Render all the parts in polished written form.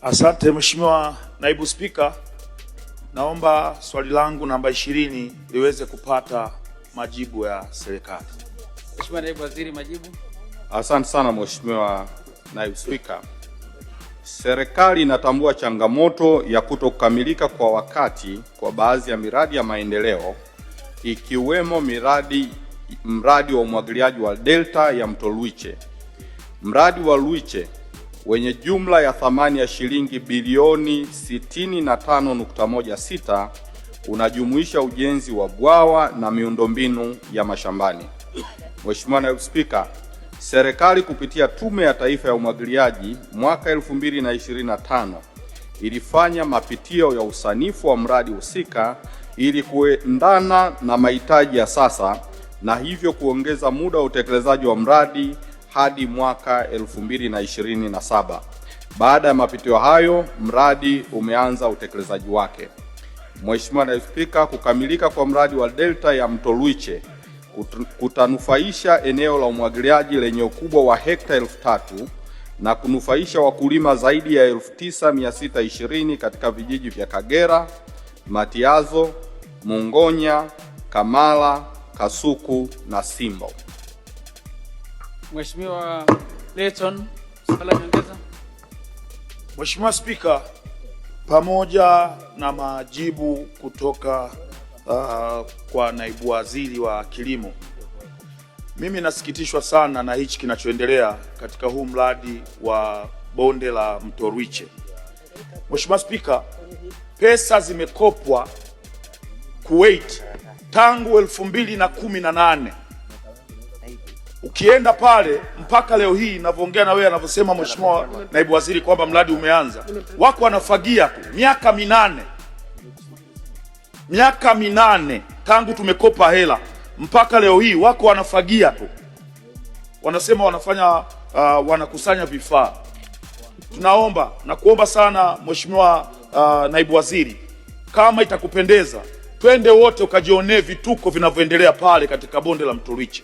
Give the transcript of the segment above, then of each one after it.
Asante Mheshimiwa Naibu Spika, naomba swali langu namba 20 liweze kupata majibu ya serikali. Mheshimiwa Naibu Waziri, majibu. Asante sana Mheshimiwa Naibu Spika. Serikali inatambua changamoto ya kutokamilika kwa wakati kwa baadhi ya miradi ya maendeleo ikiwemo mradi wa umwagiliaji wa Delta ya Mto Luiche. Mradi wa Luiche wenye jumla ya thamani ya shilingi bilioni 65.16 unajumuisha ujenzi wa bwawa na miundombinu ya mashambani. Mheshimiwa Naibu Spika, serikali kupitia Tume ya Taifa ya Umwagiliaji mwaka 2025 ilifanya mapitio ya usanifu wa mradi husika ili kuendana na mahitaji ya sasa na hivyo kuongeza muda wa utekelezaji wa mradi hadi mwaka 2027. Baada ya mapitio hayo, mradi umeanza utekelezaji wake. Mheshimiwa Naibu Spika, kukamilika kwa mradi wa Delta ya Mto Luiche kutanufaisha eneo la umwagiliaji lenye ukubwa wa hekta 3000 na kunufaisha wakulima zaidi ya 9620 katika vijiji vya Kagera, Matiazo, Mungonya, Kamala, Kasuku na Simbo. Mheshimiwa Layton, swali la nyongeza. Mheshimiwa Spika, pamoja na majibu kutoka kwa Naibu Waziri wa Kilimo, mimi nasikitishwa sana na hichi kinachoendelea katika huu mradi wa bonde la Mto Luiche. Mheshimiwa Spika, pesa zimekopwa Kuwait tangu 2018. Ukienda pale mpaka leo hii ninavyoongea na wewe, anavyosema Mheshimiwa Naibu Waziri kwamba mradi umeanza, wako wanafagia tu miaka minane tangu tumekopa hela mpaka leo hii wako wanafagia tu, wanasema wanafanya wanakusanya vifaa. Tunaomba na kuomba sana Mheshimiwa Naibu Waziri, kama itakupendeza, twende wote ukajionee vituko vinavyoendelea pale katika bonde la Mto Luiche.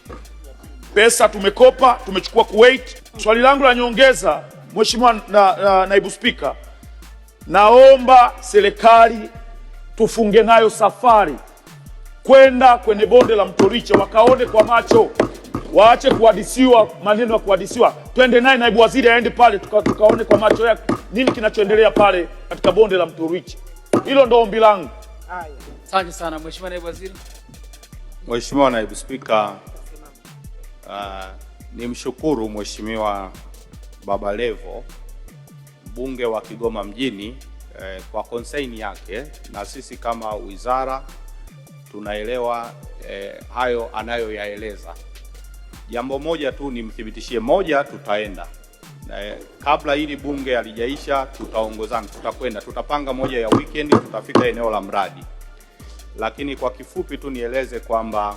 Pesa tumekopa, tumechukua Kuwait. Swali langu la nyongeza, Mheshimiwa Naibu Spika, naomba serikali tufunge nayo safari kwenda kwenye bonde la Mto Luiche, wakaone kwa macho, waache kuhadisiwa maneno ya kuhadisiwa. Twende naye Naibu Waziri aende pale tukaone kwa macho yake nini kinachoendelea pale katika bonde la Mto Luiche. Hilo ndo ombi langu. Asante sana Mheshimiwa Naibu Waziri. Mheshimiwa Naibu Spika, nimshukuru Mheshimiwa Baba Levo, mbunge wa Kigoma mjini, kwa konsaini yake, na sisi kama wizara tunaelewa hayo anayoyaeleza. Jambo moja tu nimthibitishie, moja, tutaenda kabla hili bunge halijaisha, tutaongozana, tutakwenda, tutapanga moja ya weekend, tutafika eneo la mradi. Lakini kwa kifupi tu nieleze kwamba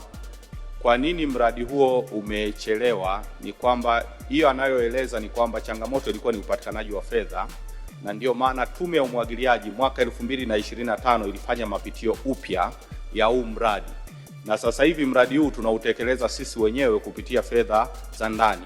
kwa nini mradi huo umechelewa. Ni kwamba hiyo anayoeleza ni kwamba changamoto ilikuwa ni upatikanaji wa fedha, na ndio maana Tume ya Umwagiliaji mwaka 2025 ilifanya mapitio upya ya huu mradi, na sasa hivi mradi huu tunautekeleza sisi wenyewe kupitia fedha za ndani.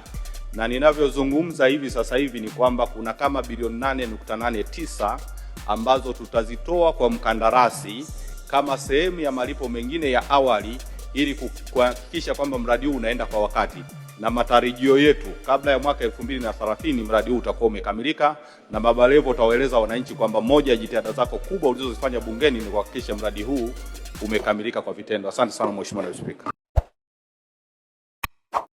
Na ninavyozungumza hivi sasa hivi ni kwamba kuna kama bilioni 8.89 ambazo tutazitoa kwa mkandarasi kama sehemu ya malipo mengine ya awali ili kuhakikisha kwamba mradi huu unaenda kwa wakati, na matarajio yetu kabla ya mwaka 2030 mradi huu utakuwa umekamilika. Na Baba Levo utawaeleza wananchi kwamba moja ya jitihada zako kubwa ulizozifanya bungeni ni kuhakikisha mradi huu umekamilika kwa vitendo. Asante sana Mheshimiwa Naibu Spika.